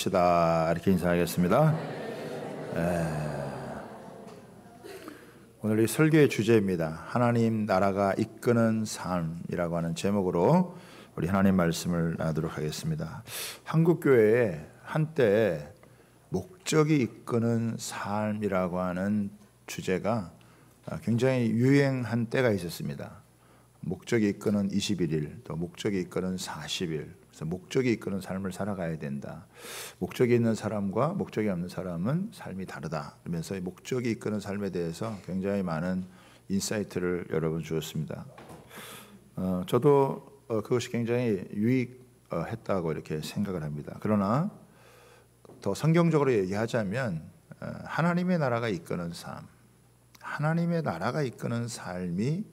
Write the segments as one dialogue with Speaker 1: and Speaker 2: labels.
Speaker 1: 합시다. 이렇게 인사하겠습니다. 오늘 이 설교의 주제입니다. 하나님 나라가 이끄는 삶이라고 하는 제목으로 우리 하나님 말씀을 나누도록 하겠습니다. 한국교회에 한때 목적이 이끄는 삶이라고 하는 주제가 굉장히 유행한 때가 있었습니다. 목적이 이끄는 21일, 또 목적이 이끄는 40일. 그래서 목적이 이끄는 삶을 살아가야 된다. 목적이 있는 사람과 목적이 없는 사람은 삶이 다르다. 그러면서 이 목적이 이끄는 삶에 대해서 굉장히 많은 인사이트를 여러분 주었습니다. 저도 그것이 굉장히 유익했다고 이렇게 생각을 합니다. 그러나 더 성경적으로 얘기하자면 하나님의 나라가 이끄는 삶, 하나님의 나라가 이끄는 삶이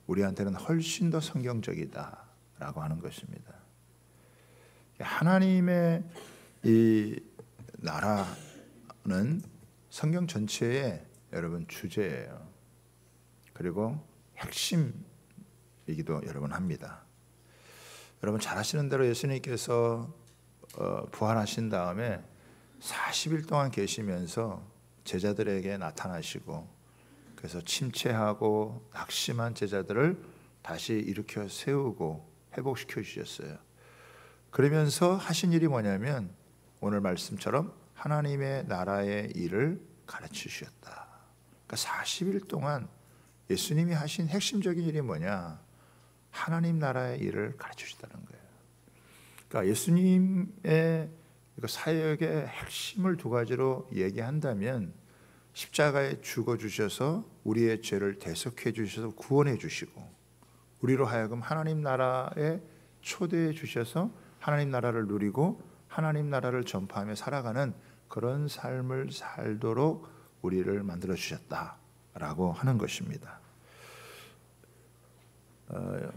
Speaker 1: 우리한테는 훨씬 더 성경적이다라고 하는 것입니다. 하나님의 이 나라는 성경 전체의 여러분 주제예요. 그리고 핵심이기도 여러분 합니다. 여러분 잘 아시는 대로 예수님께서 부활하신 다음에 40일 동안 계시면서 제자들에게 나타나시고, 그래서 침체하고 낙심한 제자들을 다시 일으켜 세우고 회복시켜 주셨어요. 그러면서 하신 일이 뭐냐면 오늘 말씀처럼 하나님의 나라의 일을 가르쳐 주셨다. 그러니까 40일 동안 예수님이 하신 핵심적인 일이 뭐냐? 하나님 나라의 일을 가르쳐 주셨다는 거예요. 그러니까 예수님의 사역의 핵심을 두 가지로 얘기한다면, 십자가에 죽어주셔서 우리의 죄를 대속해 주셔서 구원해 주시고, 우리로 하여금 하나님 나라에 초대해 주셔서 하나님 나라를 누리고 하나님 나라를 전파하며 살아가는 그런 삶을 살도록 우리를 만들어 주셨다라고 하는 것입니다.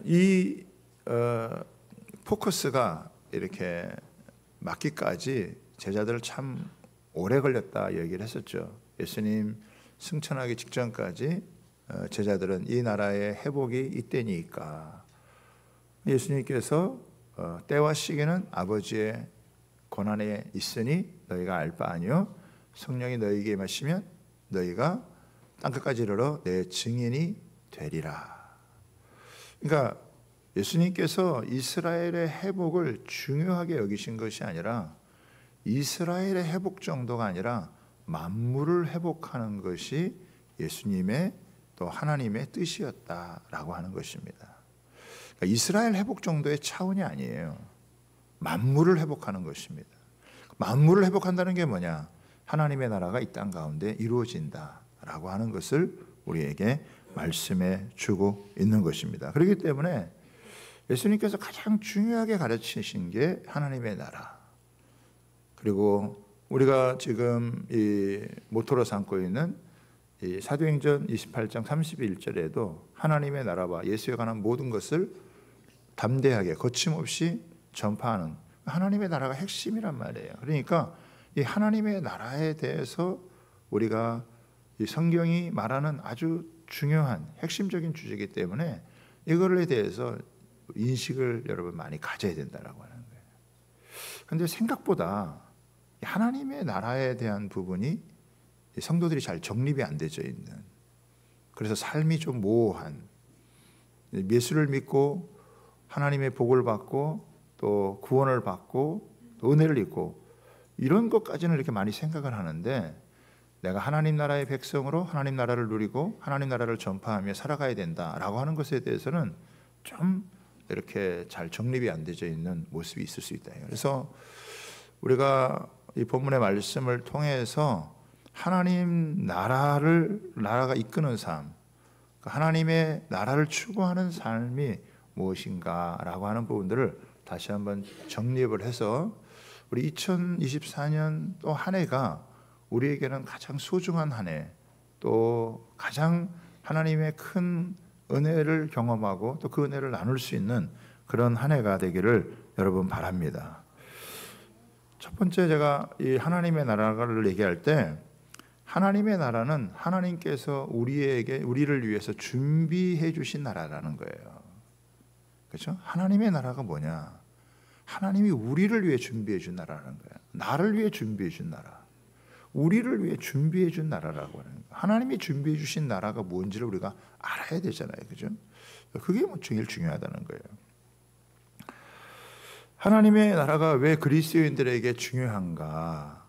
Speaker 1: 이 포커스가 이렇게 맞기까지 제자들 참 오래 걸렸다 얘기를 했었죠. 예수님 승천하기 직전까지 제자들은 이 나라의 회복이 이때니까, 예수님께서 때와 시기는 아버지의 권한에 있으니 너희가 알 바 아니요 성령이 너희에게 임하시면 너희가 땅끝까지 이르러 내 증인이 되리라. 그러니까 예수님께서 이스라엘의 회복을 중요하게 여기신 것이 아니라, 이스라엘의 회복 정도가 아니라 만물을 회복하는 것이 예수님의 또 하나님의 뜻이었다라고 하는 것입니다. 그러니까 이스라엘 회복 정도의 차원이 아니에요. 만물을 회복하는 것입니다. 만물을 회복한다는 게 뭐냐? 하나님의 나라가 이 땅 가운데 이루어진다라고 하는 것을 우리에게 말씀해 주고 있는 것입니다. 그렇기 때문에 예수님께서 가장 중요하게 가르치신 게 하나님의 나라, 그리고 우리가 지금 이 모토로 삼고 있는 이 사도행전 28장 31절에도 하나님의 나라와 예수에 관한 모든 것을 담대하게 거침없이 전파하는 하나님의 나라가 핵심이란 말이에요. 그러니까 이 하나님의 나라에 대해서 우리가 이 성경이 말하는 아주 중요한 핵심적인 주제이기 때문에 이거에 대해서 인식을 여러분 많이 가져야 된다라고 하는 거예요. 그런데 생각보다 하나님의 나라에 대한 부분이 성도들이 잘 정립이 안 되어 있는, 그래서 삶이 좀 모호한, 예수를 믿고 하나님의 복을 받고 또 구원을 받고 또 은혜를 입고 이런 것까지는 이렇게 많이 생각을 하는데, 내가 하나님 나라의 백성으로 하나님 나라를 누리고 하나님 나라를 전파하며 살아가야 된다라고 하는 것에 대해서는 좀 이렇게 잘 정립이 안 되어 있는 모습이 있을 수 있다. 그래서 우리가 이 본문의 말씀을 통해서 하나님 나라가 이끄는 삶, 하나님의 나라를 추구하는 삶이 무엇인가라고 하는 부분들을 다시 한번 정립을 해서 우리 2024년 또 한 해가 우리에게는 가장 소중한 한 해, 또 가장 하나님의 큰 은혜를 경험하고 또 그 은혜를 나눌 수 있는 그런 한 해가 되기를 여러분 바랍니다. 첫 번째, 제가 이 하나님의 나라를 얘기할 때, 하나님의 나라는 하나님께서 우리를 위해서 준비해 주신 나라라는 거예요. 그렇죠? 하나님의 나라가 뭐냐? 하나님이 우리를 위해 준비해 준 나라라는 거예요. 나를 위해 준비해 준 나라, 우리를 위해 준비해 준 나라라고 하는 거예요. 하나님이 준비해 주신 나라가 뭔지를 우리가 알아야 되잖아요. 그죠? 그게 제일 중요하다는 거예요. 하나님의 나라가 왜 그리스도인들에게 중요한가?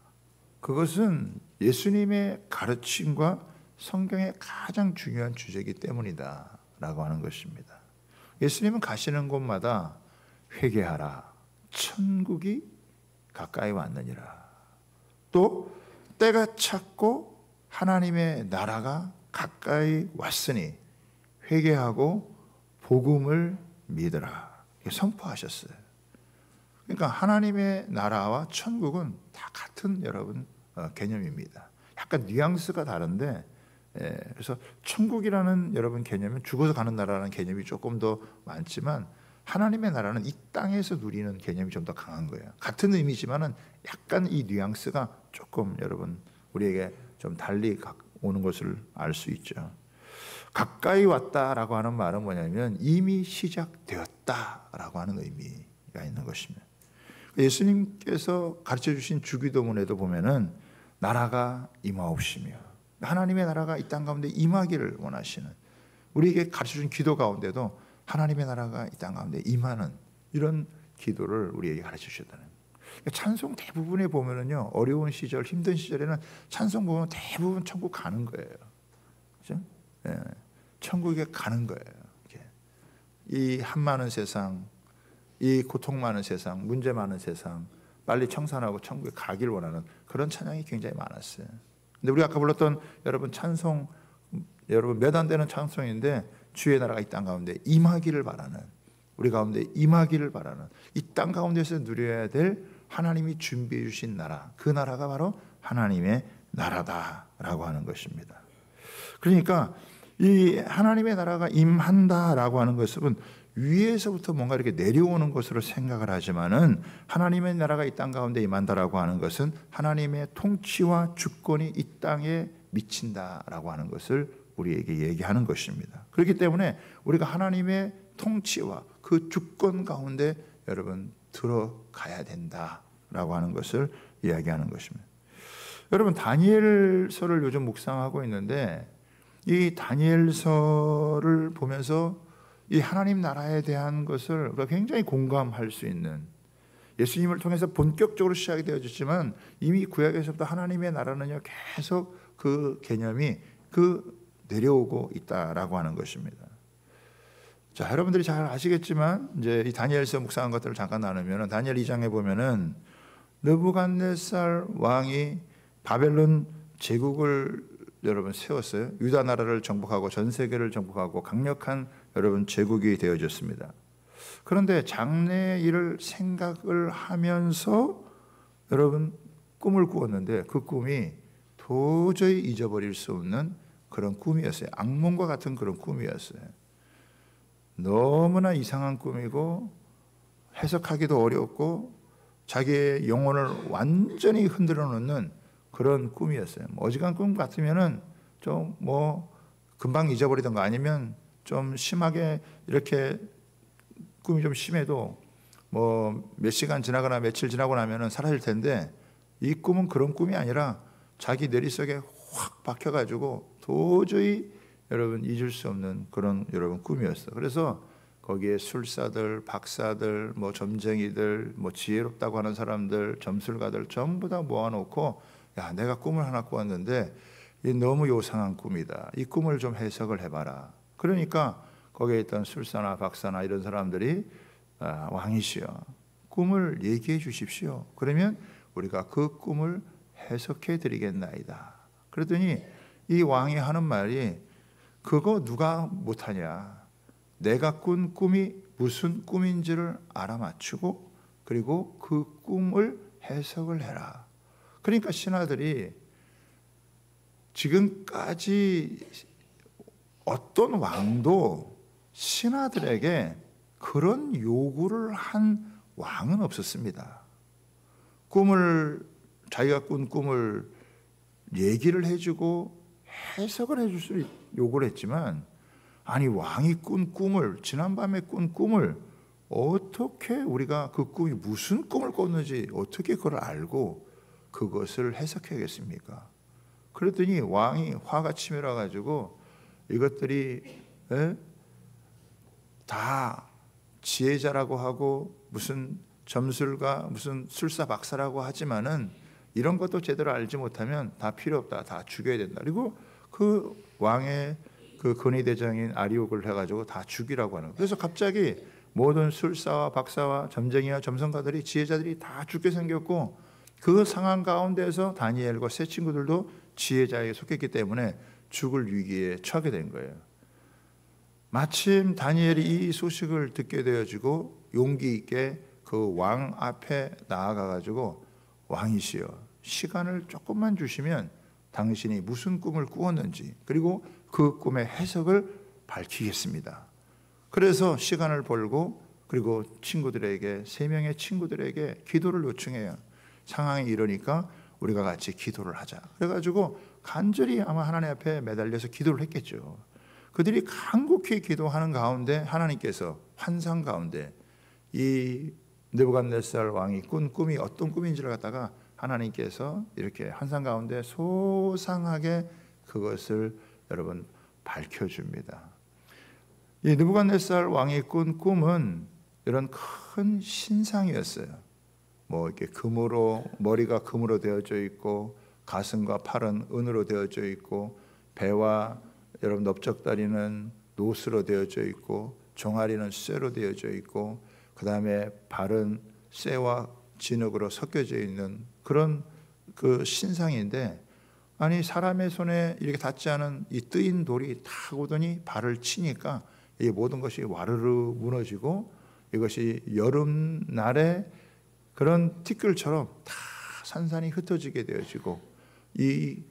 Speaker 1: 그것은 예수님의 가르침과 성경의 가장 중요한 주제이기 때문이다 라고 하는 것입니다. 예수님은 가시는 곳마다 회개하라, 천국이 가까이 왔느니라, 또 때가 찼고 하나님의 나라가 가까이 왔으니 회개하고 복음을 믿으라 선포하셨어요. 그러니까 하나님의 나라와 천국은 다 같은 여러분 개념입니다. 약간 뉘앙스가 다른데, 그래서 천국이라는 여러분 개념은 죽어서 가는 나라라는 개념이 조금 더 많지만, 하나님의 나라는 이 땅에서 누리는 개념이 좀 더 강한 거예요. 같은 의미지만은 약간 이 뉘앙스가 조금 여러분 우리에게 좀 달리 오는 것을 알 수 있죠. 가까이 왔다라고 하는 말은 뭐냐면 이미 시작되었다라고 하는 의미가 있는 것입니다. 예수님께서 가르쳐 주신 주기도문에도 보면은 나라가 임하옵시며, 하나님의 나라가 이 땅 가운데 임하기를 원하시는, 우리에게 가르쳐 준 기도 가운데도 하나님의 나라가 이 땅 가운데 임하는 이런 기도를 우리에게 가르쳐 주셨다는 거예요. 찬송 대부분에 보면은요, 어려운 시절, 힘든 시절에는 찬송 보면 대부분 천국 가는 거예요. 그죠? 예, 천국에 가는 거예요. 이렇게. 이 한많은 세상, 이 고통 많은 세상, 문제 많은 세상, 빨리 청산하고 천국에 가길 원하는 그런 찬양이 굉장히 많았어요. 근데 우리 아까 불렀던 여러분 찬송, 여러분 몇 안 되는 찬송인데, 주의 나라가 이 땅 가운데 임하기를 바라는, 우리 가운데 임하기를 바라는, 이 땅 가운데서 누려야 될 하나님이 준비해 주신 나라, 그 나라가 바로 하나님의 나라다라고 하는 것입니다. 그러니까 이 하나님의 나라가 임한다라고 하는 것은 위에서부터 뭔가 이렇게 내려오는 것으로 생각을 하지만은, 하나님의 나라가 이 땅 가운데 임한다라고 하는 것은 하나님의 통치와 주권이 이 땅에 미친다라고 하는 것을 우리에게 얘기하는 것입니다. 그렇기 때문에 우리가 하나님의 통치와 그 주권 가운데 여러분 들어가야 된다라고 하는 것을 이야기하는 것입니다. 여러분 다니엘서를 요즘 묵상하고 있는데, 이 다니엘서를 보면서 이 하나님 나라에 대한 것을 우리가 굉장히 공감할 수 있는, 예수님을 통해서 본격적으로 시작이 되어졌지만 이미 구약에서부터 하나님의 나라는요 계속 그 개념이 내려오고 있다라고 하는 것입니다. 자, 여러분들이 잘 아시겠지만 이제 이 다니엘서 묵상한 것들을 잠깐 나누면은, 다니엘 2장에 보면은 느부갓네살 왕이 바벨론 제국을 여러분 세웠어요. 유다 나라를 정복하고 전 세계를 정복하고 강력한 여러분 제국이 되어졌습니다. 그런데 장래의 일을 생각을 하면서 여러분 꿈을 꾸었는데, 그 꿈이 도저히 잊어버릴 수 없는 그런 꿈이었어요. 악몽과 같은 그런 꿈이었어요. 너무나 이상한 꿈이고 해석하기도 어렵고 자기의 영혼을 완전히 흔들어 놓는 그런 꿈이었어요. 어지간한 꿈 같으면은 좀 금방 잊어버리던가, 아니면 좀 심하게 이렇게 꿈이 좀 심해도 몇 시간 지나거나 며칠 지나고 나면은 사라질 텐데, 이 꿈은 그런 꿈이 아니라 자기 뇌리속에 확 박혀가지고 도저히 여러분 잊을 수 없는 그런 여러분 꿈이었어요. 그래서 거기에 술사들, 박사들, 점쟁이들, 지혜롭다고 하는 사람들, 점술가들 전부 다 모아놓고, 야, 내가 꿈을 하나 꾸었는데 이 너무 요상한 꿈이다. 이 꿈을 좀 해석을 해봐라. 그러니까 거기에 있던 술사나 박사나 이런 사람들이 왕이시여, 꿈을 얘기해 주십시오. 그러면 우리가 그 꿈을 해석해 드리겠나이다. 그랬더니 이 왕이 하는 말이, 그거 누가 못하냐. 내가 꾼 꿈이 무슨 꿈인지를 알아맞추고 그리고 그 꿈을 해석을 해라. 그러니까 신하들이 지금까지 어떤 왕도 신하들에게 그런 요구를 한 왕은 없었습니다. 자기가 꾼 꿈을 얘기를 해주고 해석을 해줄 수 요구를 했지만, 아니 왕이 꾼 꿈을, 지난밤에 꾼 꿈을 어떻게 우리가 그 꿈이 무슨 꿈을 꿨는지 어떻게 그걸 알고 그것을 해석해야겠습니까? 그랬더니 왕이 화가 치밀어 가지고 이것들이 다 지혜자라고 하고 무슨 점술가 무슨 술사 박사라고 하지만은 이런 것도 제대로 알지 못하면 다 필요 없다. 다 죽여야 된다. 그리고 그 왕의 그 근위대장인 아리옥을 해가지고 다 죽이라고 하는 거예요. 그래서 갑자기 모든 술사와 박사와 점쟁이와 점성가들이 지혜자들이 다 죽게 생겼고 그 상황 가운데서 다니엘과 세 친구들도 지혜자에 속했기 때문에 죽을 위기에 처하게 된 거예요. 마침 다니엘이 이 소식을 듣게 되어지고 용기 있게 그 왕 앞에 나아가가지고 왕이시여 시간을 조금만 주시면 당신이 무슨 꿈을 꾸었는지 그리고 그 꿈의 해석을 밝히겠습니다. 그래서 시간을 벌고 그리고 친구들에게 3명의 친구들에게 기도를 요청해요. 상황이 이러니까 우리가 같이 기도를 하자. 그래가지고 간절히 아마 하나님 앞에 매달려서 기도를 했겠죠. 그들이 간곡히 기도하는 가운데 하나님께서 환상 가운데 이 느부갓네살 왕이 꾼 꿈이 어떤 꿈인지를 갖다가 하나님께서 이렇게 환상 가운데 소상하게 그것을 여러분 밝혀줍니다. 이 느부갓네살 왕이 꾼 꿈은 이런 큰 신상이었어요. 뭐 이렇게 금으로 머리가 금으로 되어져 있고 가슴과 팔은 은으로 되어져 있고 배와 여러분 넓적다리는 노스로 되어져 있고 종아리는 쇠로 되어져 있고 그 다음에 발은 쇠와 진흙으로 섞여져 있는 그런 그 신상인데 아니 사람의 손에 이렇게 닿지 않은 이 뜨인 돌이 탁 오더니 발을 치니까 이 모든 것이 와르르 무너지고 이것이 여름날에 그런 티끌처럼 다 산산이 흩어지게 되어지고 이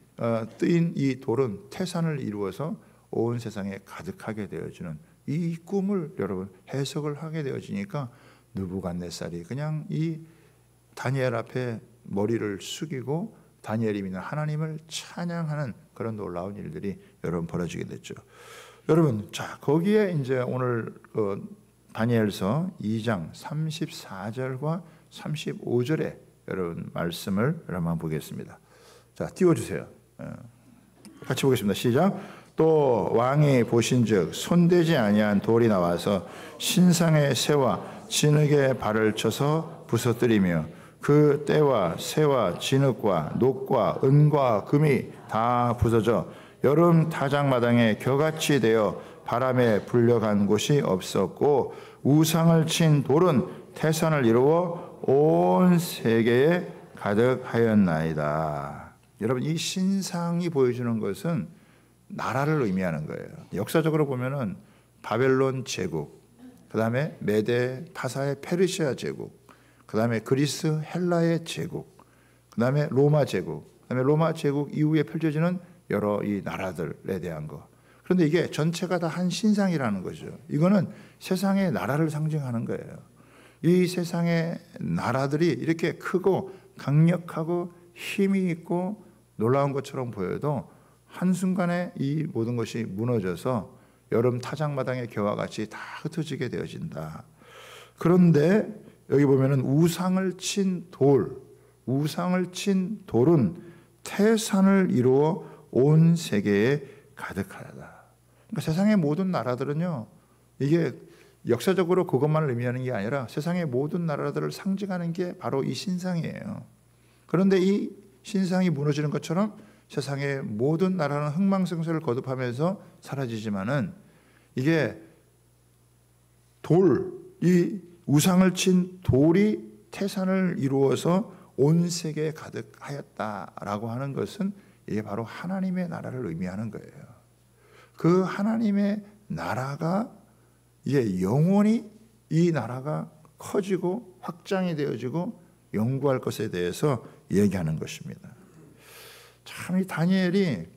Speaker 1: 뜨인 이 돌은 태산을 이루어서 온 세상에 가득하게 되어지는 이 꿈을 여러분 해석을 하게 되어지니까 느부갓네살이 그냥 이 다니엘 앞에 머리를 숙이고 다니엘이 믿는 하나님을 찬양하는 그런 놀라운 일들이 여러분 벌어지게 됐죠. 여러분 자 거기에 이제 오늘 다니엘서 2장 34절과 35절에 여러분 말씀을 여러분 보겠습니다. 자 띄워주세요. 같이 보겠습니다. 시작. 또 왕이 보신즉 손대지 아니한 돌이 나와서 신상의 새와 진흙에 발을 쳐서 부서뜨리며 그 때와 새와 진흙과 녹과 은과 금이 다 부서져 여름 타작마당에 겨같이 되어 바람에 불려간 곳이 없었고 우상을 친 돌은 태산을 이루어 온 세계에 가득하였나이다. 여러분 이 신상이 보여주는 것은 나라를 의미하는 거예요. 역사적으로 보면은 바벨론 제국, 그 다음에 메데 파사의 페르시아 제국, 그 다음에 그리스 헬라의 제국, 그 다음에 로마 제국, 그 다음에 로마 제국 이후에 펼쳐지는 여러 이 나라들에 대한 거. 그런데 이게 전체가 다 한 신상이라는 거죠. 이거는 세상의 나라를 상징하는 거예요. 이 세상의 나라들이 이렇게 크고 강력하고 힘이 있고 놀라운 것처럼 보여도 한순간에 이 모든 것이 무너져서 여름 타작마당의 겨와 같이 다 흩어지게 되어진다. 그런데 여기 보면은 우상을 친 돌은 태산을 이루어 온 세계에 가득하다. 그러니까 세상의 모든 나라들은요, 이게 역사적으로 그것만을 의미하는 게 아니라 세상의 모든 나라들을 상징하는 게 바로 이 신상이에요. 그런데 이 신상이 무너지는 것처럼 세상의 모든 나라는 흥망성쇠를 거듭하면서 사라지지만은 이게 이 우상을 친 돌이 태산을 이루어서 온 세계에 가득하였다라고 하는 것은 이게 바로 하나님의 나라를 의미하는 거예요. 그 하나님의 나라가 이게 영원히 이 나라가 커지고 확장이 되어지고 영구할 것에 대해서 얘기하는 것입니다. 참 이 다니엘이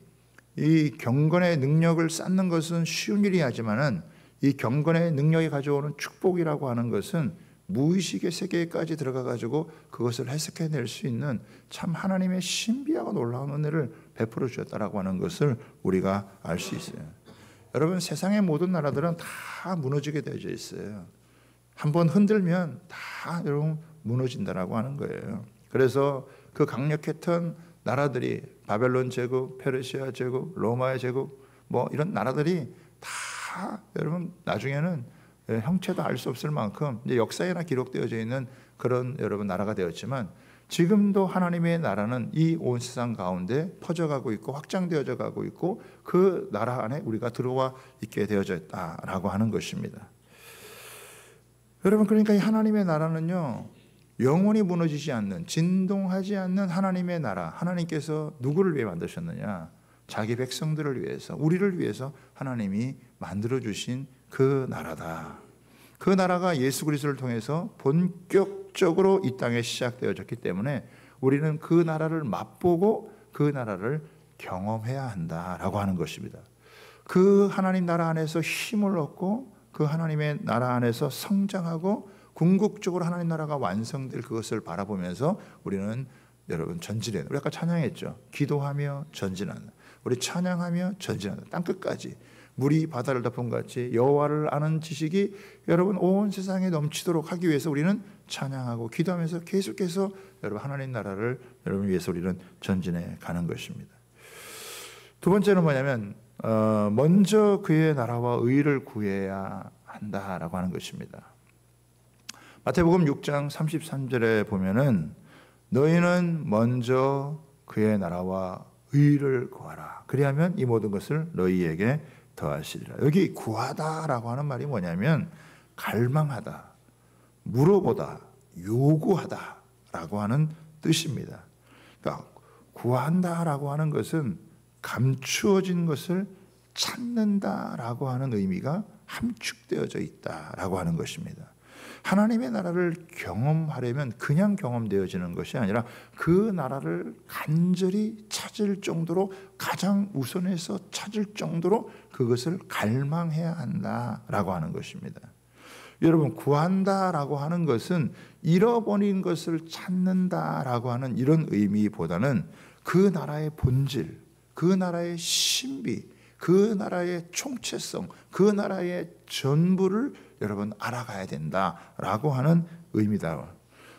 Speaker 1: 이 경건의 능력을 쌓는 것은 쉬운 일이 하지만은 이 경건의 능력이 가져오는 축복이라고 하는 것은 무의식의 세계까지 들어가 가지고 그것을 해석해낼 수 있는 참 하나님의 신비하고 놀라운 은혜를 베풀어 주셨다라고 하는 것을 우리가 알 수 있어요. 여러분 세상의 모든 나라들은 다 무너지게 되어져 있어요. 한번 흔들면 다 여러분 무너진다라고 하는 거예요. 그래서 그 강력했던 나라들이 바벨론 제국, 페르시아 제국, 로마의 제국 뭐 이런 나라들이 다 여러분 나중에는 형체도 알 수 없을 만큼 이제 역사에나 기록되어져 있는 그런 여러분 나라가 되었지만 지금도 하나님의 나라는 이 온 세상 가운데 퍼져가고 있고 확장되어져 가고 있고 그 나라 안에 우리가 들어와 있게 되어져 있다라고 하는 것입니다. 여러분 그러니까 이 하나님의 나라는요 영원히 무너지지 않는 진동하지 않는 하나님의 나라. 하나님께서 누구를 위해 만드셨느냐? 자기 백성들을 위해서 우리를 위해서 하나님이 만들어주신 그 나라다. 그 나라가 예수 그리스도를 통해서 본격적으로 이 땅에 시작되어졌기 때문에 우리는 그 나라를 맛보고 그 나라를 경험해야 한다라고 하는 것입니다. 그 하나님 나라 안에서 힘을 얻고 그 하나님의 나라 안에서 성장하고 궁극적으로 하나님 나라가 완성될 그것을 바라보면서 우리는 여러분 전진해. 우리 아까 찬양했죠. 기도하며 전진한다. 우리 찬양하며 전진한다. 땅끝까지. 물이 바다를 덮은 같이 여호와를 아는 지식이 여러분 온 세상에 넘치도록 하기 위해서 우리는 찬양하고 기도하면서 계속해서 여러분 하나님 나라를 여러분 위해서 우리는 전진해 가는 것입니다. 두 번째는 뭐냐면 먼저 그의 나라와 의를 구해야 한다라고 하는 것입니다. 마태복음 6장 33절에 보면은 너희는 먼저 그의 나라와 의를 구하라. 그리하면 이 모든 것을 너희에게 더하시리라. 여기 구하다라고 하는 말이 뭐냐면 갈망하다, 물어보다, 요구하다라고 하는 뜻입니다. 그러니까 구한다라고 하는 것은 감추어진 것을 찾는다라고 하는 의미가 함축되어져 있다라고 하는 것입니다. 하나님의 나라를 경험하려면 그냥 경험되어지는 것이 아니라 그 나라를 간절히 찾을 정도로 가장 우선해서 찾을 정도로 그것을 갈망해야 한다라고 하는 것입니다. 여러분 구한다라고 하는 것은 잃어버린 것을 찾는다라고 하는 이런 의미보다는 그 나라의 본질, 그 나라의 신비, 그 나라의 총체성, 그 나라의 전부를 여러분 알아가야 된다라고 하는 의미다.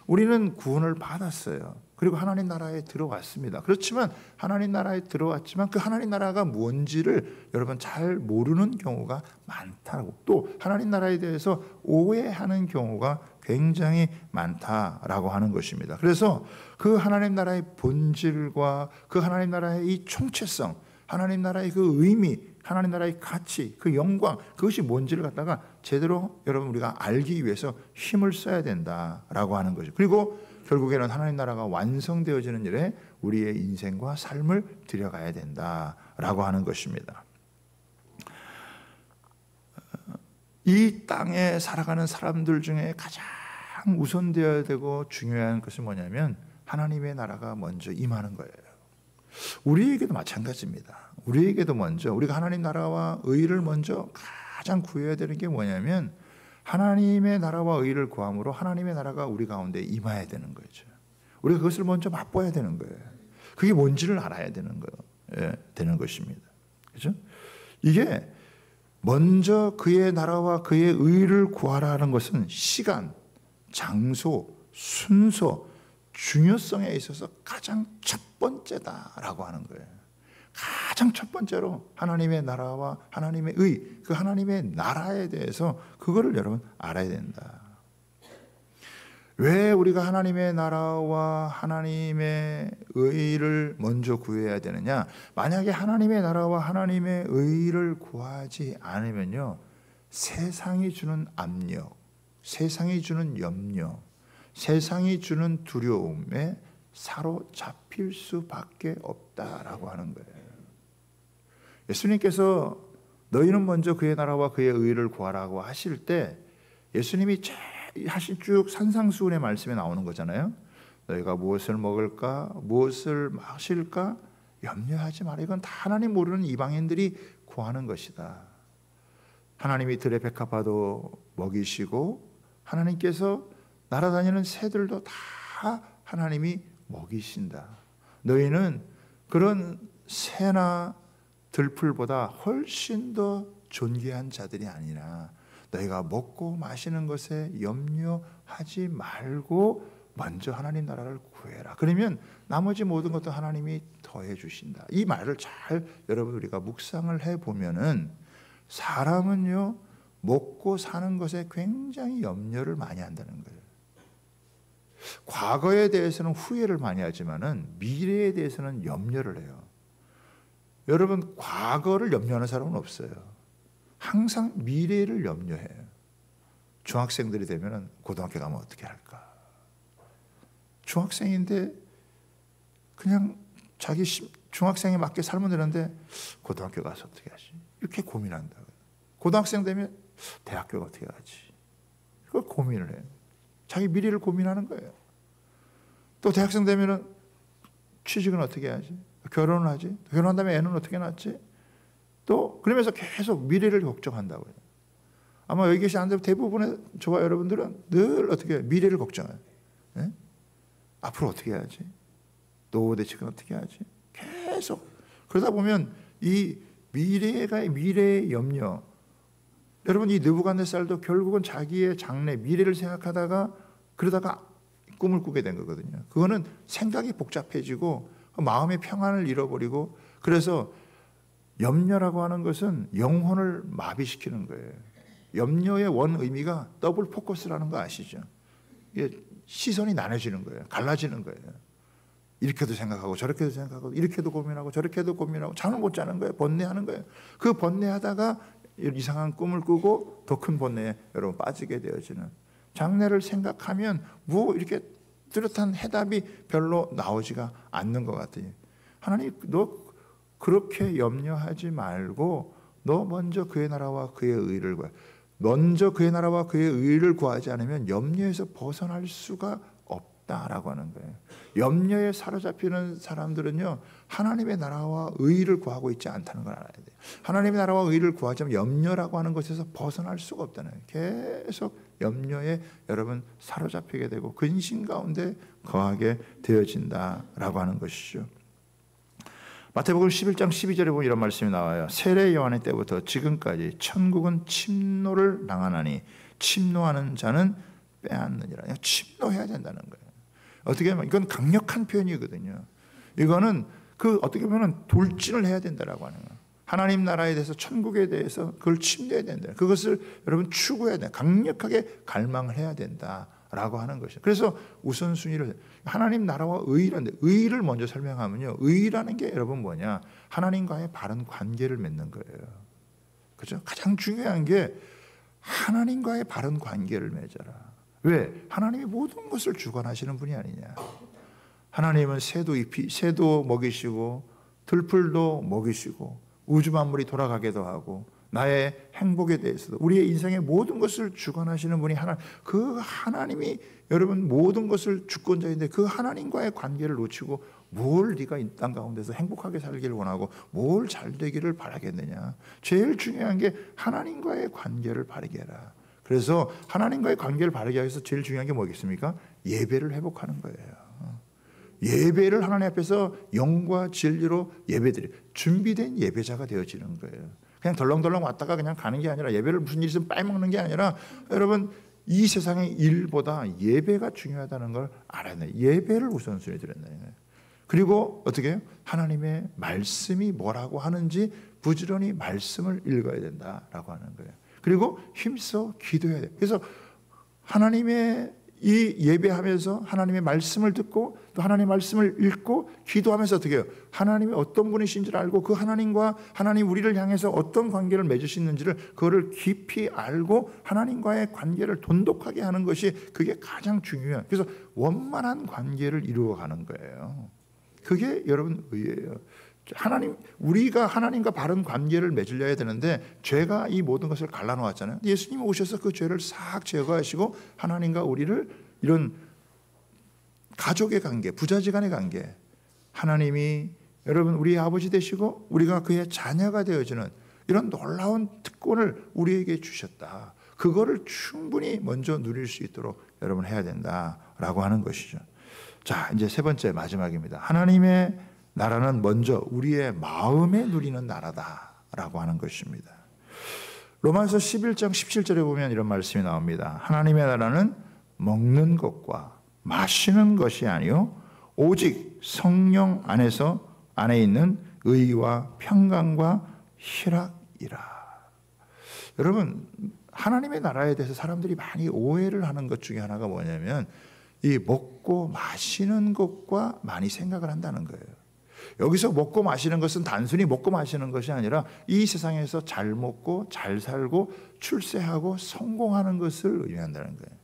Speaker 1: 우리는 구원을 받았어요. 그리고 하나님 나라에 들어왔습니다. 그렇지만 하나님 나라에 들어왔지만 그 하나님 나라가 뭔지를 여러분 잘 모르는 경우가 많다고, 또 하나님 나라에 대해서 오해하는 경우가 굉장히 많다라고 하는 것입니다. 그래서 그 하나님 나라의 본질과 그 하나님 나라의 이 총체성, 하나님 나라의 그 의미, 하나님 나라의 가치, 그 영광, 그것이 뭔지를 갖다가 제대로 여러분 우리가 알기 위해서 힘을 써야 된다라고 하는 거죠. 그리고 결국에는 하나님 나라가 완성되어지는 일에 우리의 인생과 삶을 들여가야 된다라고 하는 것입니다. 이 땅에 살아가는 사람들 중에 가장 우선되어야 되고 중요한 것은 뭐냐면 하나님의 나라가 먼저 임하는 거예요. 우리에게도 마찬가지입니다. 우리에게도 먼저 우리가 하나님 나라와 의를 먼저 가장 구해야 되는 게 뭐냐면 하나님의 나라와 의를 구함으로 하나님의 나라가 우리 가운데 임해야 되는 거죠. 우리가 그것을 먼저 맛보아야 되는 거예요. 그게 뭔지를 알아야 되는 거예요. 되는 것입니다. 그렇죠? 이게 먼저 그의 나라와 그의 의를 구하라는 것은 시간, 장소, 순서, 중요성에 있어서 가장 첫 번째다라고 하는 거예요. 가장 첫 번째로 하나님의 나라와 하나님의 의, 그 하나님의 나라에 대해서 그거를 여러분 알아야 된다. 왜 우리가 하나님의 나라와 하나님의 의를 먼저 구해야 되느냐? 만약에 하나님의 나라와 하나님의 의를 구하지 않으면요, 세상이 주는 압력, 세상이 주는 염려, 세상이 주는 두려움에 사로잡힐 수밖에 없다라고 하는 거예요. 예수님께서 너희는 먼저 그의 나라와 그의 의를 구하라고 하실 때 예수님이 하신 쭉 산상수훈의 말씀에 나오는 거잖아요. 너희가 무엇을 먹을까, 무엇을 마실까 염려하지 마라. 이건 다 하나님 모르는 이방인들이 구하는 것이다. 하나님이 들의 백합화도 먹이시고 하나님께서 날아다니는 새들도 다 하나님이 먹이신다. 너희는 그런 새나 들풀보다 훨씬 더 존귀한 자들이 아니라 너희가 먹고 마시는 것에 염려하지 말고 먼저 하나님 나라를 구해라. 그러면 나머지 모든 것도 하나님이 더해 주신다. 이 말을 잘 여러분 우리가 묵상을 해보면은 사람은요 먹고 사는 것에 굉장히 염려를 많이 한다는 거예요. 과거에 대해서는 후회를 많이 하지만은 미래에 대해서는 염려를 해요. 여러분 과거를 염려하는 사람은 없어요. 항상 미래를 염려해요. 중학생들이 되면은 고등학교 가면 어떻게 할까? 중학생인데 그냥 자기 중학생에 맞게 살면 되는데 고등학교 가서 어떻게 하지? 이렇게 고민한다고요. 고등학생 되면 대학교가 어떻게 하지? 그걸 고민을 해요. 자기 미래를 고민하는 거예요. 또 대학생 되면은 취직은 어떻게 하지? 결혼을 하지? 결혼한 다음에 애는 어떻게 낳지? 또 그러면서 계속 미래를 걱정한다고요. 아마 여기 계신 대부분의 저와 여러분들은 늘 어떻게 해요? 미래를 걱정해요. 네? 앞으로 어떻게 해야지? 노후 대책은 어떻게 하지? 계속 그러다 보면 이 미래의 염려. 여러분 이 느부갓네살도 결국은 자기의 장래 미래를 생각하다가 그러다가 꿈을 꾸게 된 거거든요. 그거는 생각이 복잡해지고 마음의 평안을 잃어버리고 그래서 염려라고 하는 것은 영혼을 마비시키는 거예요. 염려의 원 의미가 더블 포커스라는 거 아시죠? 이게 시선이 나눠지는 거예요. 갈라지는 거예요. 이렇게도 생각하고 저렇게도 생각하고 이렇게도 고민하고 저렇게도 고민하고 잠을 못 자는 거예요. 번뇌하는 거예요. 그 번뇌하다가 이상한 꿈을 꾸고 더 큰 번뇌에 여러분 빠지게 되어지는 장래를 생각하면 뭐 이렇게 뚜렷한 해답이 별로 나오지가 않는 것 같아요. 하나님 너 그렇게 염려하지 말고 너 먼저 그의 나라와 그의 의를 구해. 먼저 그의 나라와 그의 의를 구하지 않으면 염려에서 벗어날 수가 없다라고 하는 거예요. 염려에 사로잡히는 사람들은요 하나님의 나라와 의를 구하고 있지 않다는 걸 알아야 돼요. 하나님의 나라와 의를 구하지 않으면 염려라고 하는 것에서 벗어날 수가 없다는 거예요. 계속 염려에 여러분 사로잡히게 되고 근심 가운데 거하게 되어진다라고 하는 것이죠. 마태복음 11장 12절에 보면 이런 말씀이 나와요. 세례 요한의 때부터 지금까지 천국은 침노를 당하나니 침노하는 자는 빼앗느니라. 침노해야 된다는 거예요. 어떻게 보면 이건 강력한 표현이거든요. 이거는 어떻게 보면 돌진을 해야 된다라고 하는 거예요. 하나님 나라에 대해서 천국에 대해서 그걸 침노해야 된다. 그것을 여러분 추구해야 된다. 강력하게 갈망을 해야 된다라고 하는 것이죠. 그래서 우선순위를 하나님 나라와 의라는데 의를 먼저 설명하면요. 의라는 게 여러분 뭐냐? 하나님과의 바른 관계를 맺는 거예요. 그렇죠? 가장 중요한 게 하나님과의 바른 관계를 맺어라. 왜? 하나님이 모든 것을 주관하시는 분이 아니냐. 하나님은 새도 먹이시고 들풀도 먹이시고 우주 만물이 돌아가게도 하고 나의 행복에 대해서도 우리의 인생의 모든 것을 주관하시는 분이 그 하나님이 여러분 모든 것을 주권자인데 그 하나님과의 관계를 놓치고 뭘 네가 이 땅 가운데서 행복하게 살기를 원하고 뭘 잘 되기를 바라겠느냐. 제일 중요한 게 하나님과의 관계를 바르게 해라. 그래서 하나님과의 관계를 바르게 하기 위해서 제일 중요한 게 뭐겠습니까? 예배를 회복하는 거예요. 예배를 하나님 앞에서 영과 진리로 예배드려 준비된 예배자가 되어지는 거예요. 그냥 덜렁덜렁 왔다가 그냥 가는 게 아니라 예배를 무슨 일 있으면 빼먹는 게 아니라 여러분 이 세상의 일보다 예배가 중요하다는 걸 알아야 돼요. 예배를 우선순위에 드렸나요? 그리고 어떻게 해요? 하나님의 말씀이 뭐라고 하는지 부지런히 말씀을 읽어야 된다라고 하는 거예요. 그리고 힘써 기도해야 돼요. 그래서 하나님의 이 예배하면서 하나님의 말씀을 듣고 또 하나님의 말씀을 읽고 기도하면서 어떻게 해요? 하나님이 어떤 분이신지를 알고 그 하나님과 하나님 우리를 향해서 어떤 관계를 맺으시는지를 그거를 깊이 알고 하나님과의 관계를 돈독하게 하는 것이 그게 가장 중요해요. 그래서 원만한 관계를 이루어가는 거예요. 그게 여러분 의예요. 우리가 하나님과 바른 관계를 맺으려야 되는데 죄가 이 모든 것을 갈라놓았잖아요. 예수님이 오셔서 그 죄를 싹 제거하시고 하나님과 우리를 이런 가족의 관계, 부자지간의 관계, 하나님이 여러분 우리의 아버지 되시고 우리가 그의 자녀가 되어지는 이런 놀라운 특권을 우리에게 주셨다. 그거를 충분히 먼저 누릴 수 있도록 여러분 해야 된다라고 하는 것이죠. 자, 이제 세 번째 마지막입니다. 하나님의 나라는 먼저 우리의 마음에 누리는 나라다라고 하는 것입니다. 로마서 11장 17절에 보면 이런 말씀이 나옵니다. 하나님의 나라는 먹는 것과 마시는 것이 아니요 오직 성령 안에 있는 의와 평강과 희락이라. 여러분, 하나님의 나라에 대해서 사람들이 많이 오해를 하는 것 중에 하나가 뭐냐면 이 먹고 마시는 것과 많이 생각을 한다는 거예요. 여기서 먹고 마시는 것은 단순히 먹고 마시는 것이 아니라 이 세상에서 잘 먹고 잘 살고 출세하고 성공하는 것을 의미한다는 거예요.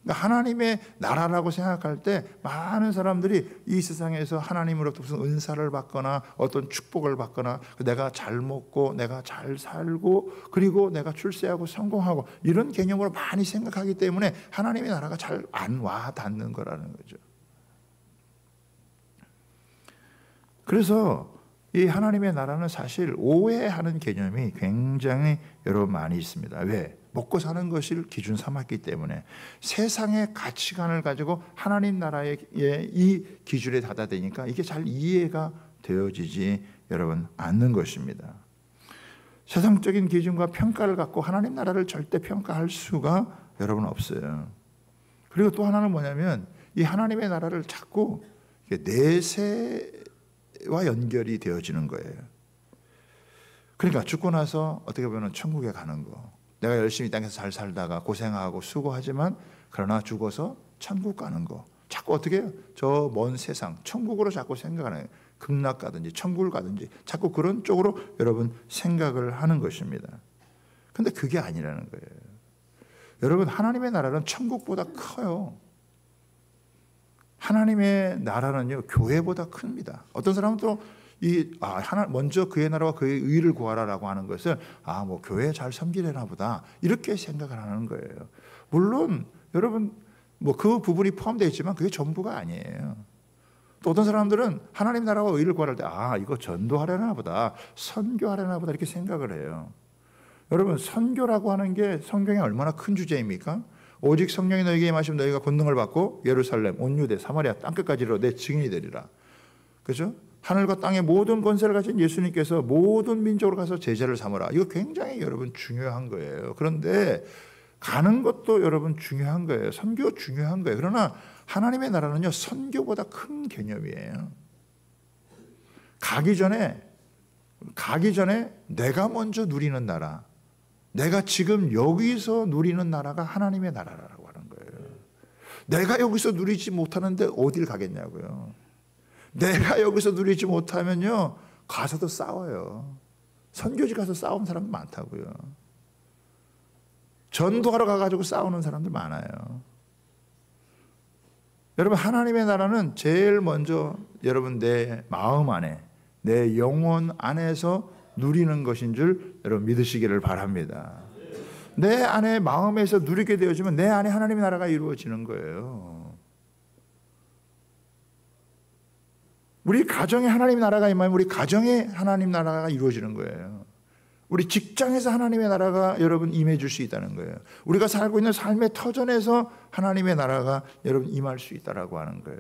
Speaker 1: 그러니까 하나님의 나라라고 생각할 때 많은 사람들이 이 세상에서 하나님으로부터 무슨 은사를 받거나 어떤 축복을 받거나 내가 잘 먹고 내가 잘 살고 그리고 내가 출세하고 성공하고 이런 개념으로 많이 생각하기 때문에 하나님의 나라가 잘 안 와 닿는 거라는 거죠. 그래서 이 하나님의 나라는 사실 오해하는 개념이 굉장히 여러분 많이 있습니다. 왜? 먹고 사는 것을 기준 삼았기 때문에 세상의 가치관을 가지고 하나님 나라의 이 기준에 닫아대니까 이게 잘 이해가 되어지지 여러분 않는 것입니다. 세상적인 기준과 평가를 갖고 하나님 나라를 절대 평가할 수가 여러분 없어요. 그리고 또 하나는 뭐냐면 이 하나님의 나라를 자꾸 내세와 연결이 되어지는 거예요. 그러니까 죽고 나서 어떻게 보면 천국에 가는 거. 내가 열심히 이 땅에서 잘 살다가 고생하고 수고하지만 그러나 죽어서 천국 가는 거. 자꾸 어떻게 해요? 저 먼 세상 천국으로 자꾸 생각하는 거예요. 극락 가든지 천국을 가든지 자꾸 그런 쪽으로 여러분 생각을 하는 것입니다. 그런데 그게 아니라는 거예요. 여러분, 하나님의 나라는 천국보다 커요. 하나님의 나라는요 교회보다 큽니다. 어떤 사람은 또 먼저 그의 나라와 그의 의를 구하라라고 하는 것을 뭐 교회 잘 섬기려나 보다 이렇게 생각을 하는 거예요. 물론 여러분 뭐 그 부분이 포함되어 있지만 그게 전부가 아니에요. 또 어떤 사람들은 하나님 나라와 의를 구할 때 이거 전도하려나 보다 선교하려나 보다 이렇게 생각을 해요. 여러분, 선교라고 하는 게 성경에 얼마나 큰 주제입니까? 오직 성령이 너에게 임하시면 너희가 권능을 받고 예루살렘, 온 유대, 사마리아 땅끝까지 이르러 내 증인이 되리라. 그죠? 하늘과 땅의 모든 권세를 가진 예수님께서 모든 민족으로 가서 제자를 삼으라. 이거 굉장히 여러분 중요한 거예요. 그런데 가는 것도 여러분 중요한 거예요. 선교 중요한 거예요. 그러나 하나님의 나라는요 선교보다 큰 개념이에요. 가기 전에 내가 먼저 누리는 나라, 내가 지금 여기서 누리는 나라가 하나님의 나라라고 하는 거예요. 내가 여기서 누리지 못하는데 어딜 가겠냐고요. 내가 여기서 누리지 못하면요 가서도 싸워요. 선교지 가서 싸우는 사람들 많다고요. 전도하러 가가지고 싸우는 사람들 많아요. 여러분, 하나님의 나라는 제일 먼저 여러분 내 마음 안에 내 영혼 안에서 누리는 것인 줄 여러분 믿으시기를 바랍니다. 내 안에 마음에서 누리게 되어지면 내 안에 하나님의 나라가 이루어지는 거예요. 우리 가정에 하나님의 나라가 임하면 우리 가정에 하나님 나라가 이루어지는 거예요. 우리 직장에서 하나님의 나라가 여러분 임해 줄 수 있다는 거예요. 우리가 살고 있는 삶의 터전에서 하나님의 나라가 여러분 임할 수 있다라고 하는 거예요.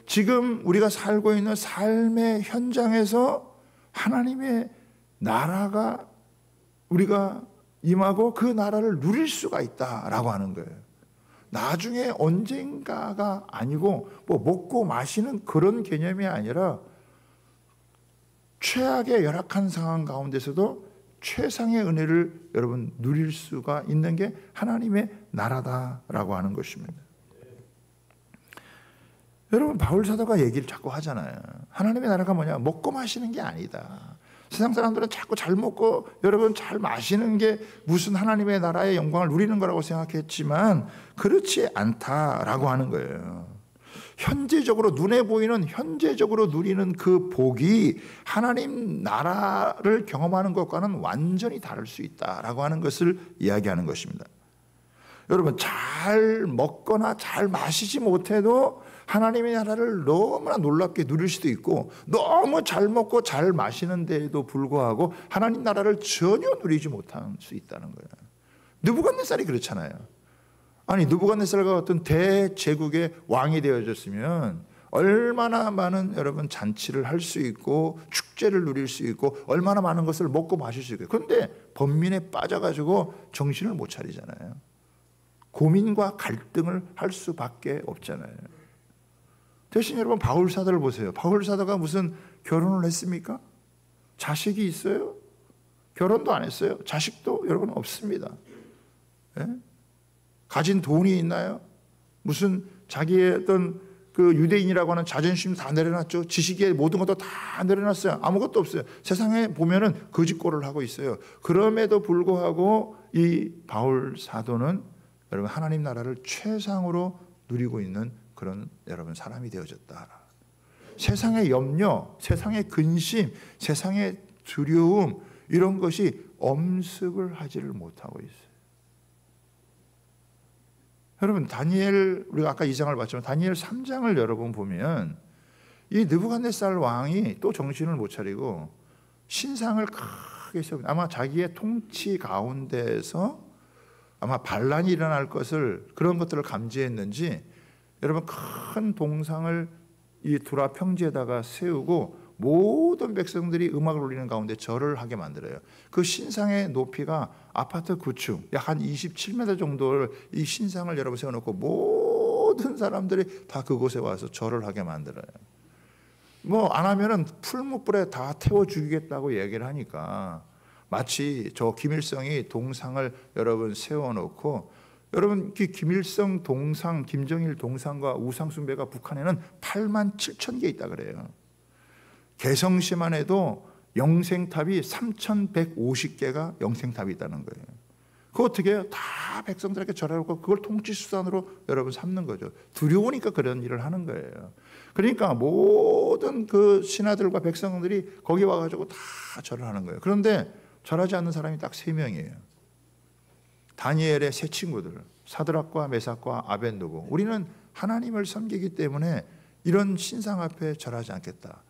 Speaker 1: 지금 우리가 살고 있는 삶의 현장에서 하나님의 나라가 우리가 임하고 그 나라를 누릴 수가 있다라고 하는 거예요. 나중에 언젠가가 아니고 뭐 먹고 마시는 그런 개념이 아니라 최악의 열악한 상황 가운데서도 최상의 은혜를 여러분 누릴 수가 있는 게 하나님의 나라다라고 하는 것입니다. 여러분, 바울 사도가 얘기를 자꾸 하잖아요. 하나님의 나라가 뭐냐? 먹고 마시는 게 아니다. 세상 사람들은 자꾸 잘 먹고 여러분 잘 마시는 게 무슨 하나님의 나라의 영광을 누리는 거라고 생각했지만 그렇지 않다라고 하는 거예요. 현재적으로 눈에 보이는 현재적으로 누리는 그 복이 하나님 나라를 경험하는 것과는 완전히 다를 수 있다라고 하는 것을 이야기하는 것입니다. 여러분, 잘 먹거나 잘 마시지 못해도 하나님의 나라를 너무나 놀랍게 누릴 수도 있고 너무 잘 먹고 잘 마시는데도 불구하고 하나님 나라를 전혀 누리지 못할 수 있다는 거예요. 느부갓네살이 그렇잖아요. 아니, 느부갓네살과 어떤 대제국의 왕이 되어졌으면 얼마나 많은 여러분 잔치를 할 수 있고 축제를 누릴 수 있고 얼마나 많은 것을 먹고 마실 수 있고, 그런데 번민에 빠져가지고 정신을 못 차리잖아요. 고민과 갈등을 할 수밖에 없잖아요. 대신 여러분 바울 사도를 보세요. 바울 사도가 무슨 결혼을 했습니까? 자식이 있어요? 결혼도 안 했어요. 자식도 여러분 없습니다. 예? 가진 돈이 있나요? 무슨 자기의 어떤 그 유대인이라고 하는 자존심 다 내려놨죠. 지식의 모든 것도 다 내려놨어요. 아무것도 없어요. 세상에 보면은 거짓골을 하고 있어요. 그럼에도 불구하고 이 바울 사도는 여러분 하나님 나라를 최상으로 누리고 있는 그런 여러분 사람이 되어졌다. 세상의 염려, 세상의 근심, 세상의 두려움 이런 것이 엄습을 하지를 못하고 있어요. 여러분 다니엘 우리가 아까 2장을 봤지만 다니엘 3장을 여러분 보면 이 느부갓네살 왕이 또 정신을 못 차리고 신상을 크게 세웁니다. 아마 자기의 통치 가운데에서 아마 반란이 일어날 것을 그런 것들을 감지했는지 여러분 큰 동상을 이 두라 평지에다가 세우고 모든 백성들이 음악을 울리는 가운데 절을 하게 만들어요. 그 신상의 높이가 아파트 9층, 약 한 27m 정도를 이 신상을 여러분 세워놓고 모든 사람들이 다 그곳에 와서 절을 하게 만들어요. 뭐 안 하면은 풀무불에 다 태워 죽이겠다고 얘기를 하니까 마치 저 김일성이 동상을 여러분 세워놓고 여러분 김일성 동상, 김정일 동상과 우상 숭배가 북한에는 87,000개 있다 그래요. 개성시만 해도 영생탑이 3,150개가 영생탑이 있다는 거예요. 그거 어떻게 해요? 다 백성들에게 절하고 그걸 통치수단으로 여러분 삼는 거죠. 두려우니까 그런 일을 하는 거예요. 그러니까 모든 그 신하들과 백성들이 거기 와가지고 다 절을 하는 거예요. 그런데 절하지 않는 사람이 딱 3명이에요. 다니엘의 세 친구들, 사드락과 메삭과 아벳느고. 우리는 하나님을 섬기기 때문에 이런 신상 앞에 절하지 않겠다.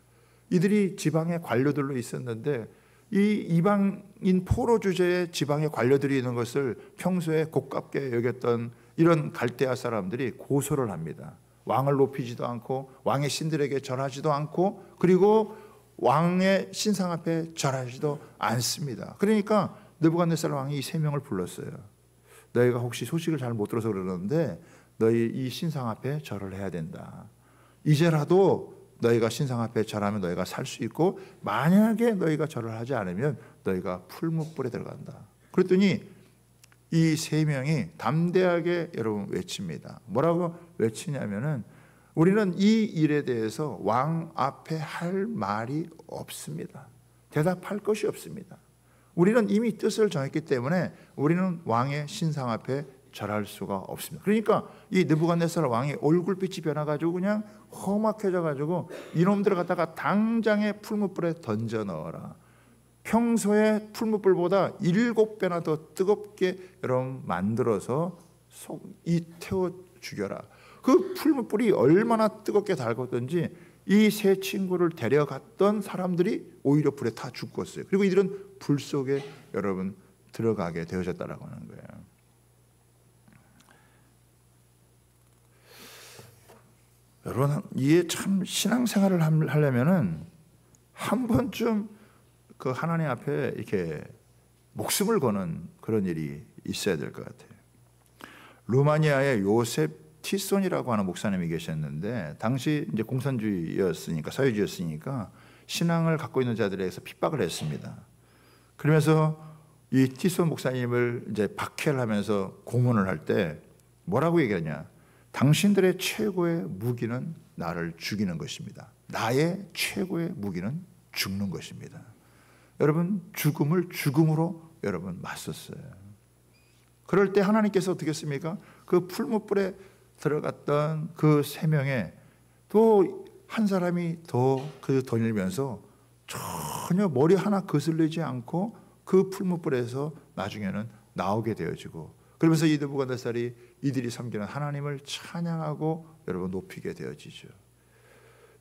Speaker 1: 이들이 지방의 관료들로 있었는데 이 이방인 포로 주제의 지방의 관료들이 있는 것을 평소에 고깝게 여겼던 이런 갈대아 사람들이 고소를 합니다. 왕을 높이지도 않고 왕의 신들에게 절하지도 않고 그리고 왕의 신상 앞에 절하지도 않습니다. 그러니까 느부갓네살 왕이 이 3명을 불렀어요. 너희가 혹시 소식을 잘 못 들어서 그러는데 너희 이 신상 앞에 절을 해야 된다. 이제라도 너희가 신상 앞에 절하면 너희가 살 수 있고 만약에 너희가 절을 하지 않으면 너희가 풀무불에 들어간다. 그랬더니 이 3명이 담대하게 여러분 외칩니다. 뭐라고 외치냐면은 우리는 이 일에 대해서 왕 앞에 할 말이 없습니다. 대답할 것이 없습니다. 우리는 이미 뜻을 정했기 때문에 우리는 왕의 신상 앞에 절할 수가 없습니다. 그러니까 이 느부갓네살 왕이 얼굴빛이 변해가지고 그냥 험악해져가지고 이놈들을 갖다가 당장에 풀무불에 던져 넣어라. 평소에 풀무불보다 7배나 더 뜨겁게 여러분 만들어서 이 태워 죽여라. 그 풀무불이 얼마나 뜨겁게 달궜던지 이 세 친구를 데려갔던 사람들이 오히려 불에 타 죽었어요. 그리고 이들은 불 속에 여러분 들어가게 되어졌다라고 하는 거예요. 여러분 이게 참 신앙생활을 하려면은 한 번쯤 그 하나님 앞에 이렇게 목숨을 거는 그런 일이 있어야 될 것 같아요. 루마니아의 요셉 티손이라고 하는 목사님이 계셨는데 당시 이제 공산주의였으니까 사회주의였으니까 신앙을 갖고 있는 자들에게서 핍박을 했습니다. 그러면서 이 티손 목사님을 이제 박해를 하면서 고문을 할 때 뭐라고 얘기하냐? 당신들의 최고의 무기는 나를 죽이는 것입니다. 나의 최고의 무기는 죽는 것입니다. 여러분 죽음을 죽음으로 여러분 맞섰어요. 그럴 때 하나님께서 어떻게 했습니까? 그 풀무불에 들어갔던 그 3명에 또 한 사람이 더 그 던지면서 전혀 머리 하나 거슬리지 않고 그 풀무불에서 나중에는 나오게 되어지고 그러면서 이 느부갓네살이 이들이 섬기는 하나님을 찬양하고 여러분 높이게 되어지죠.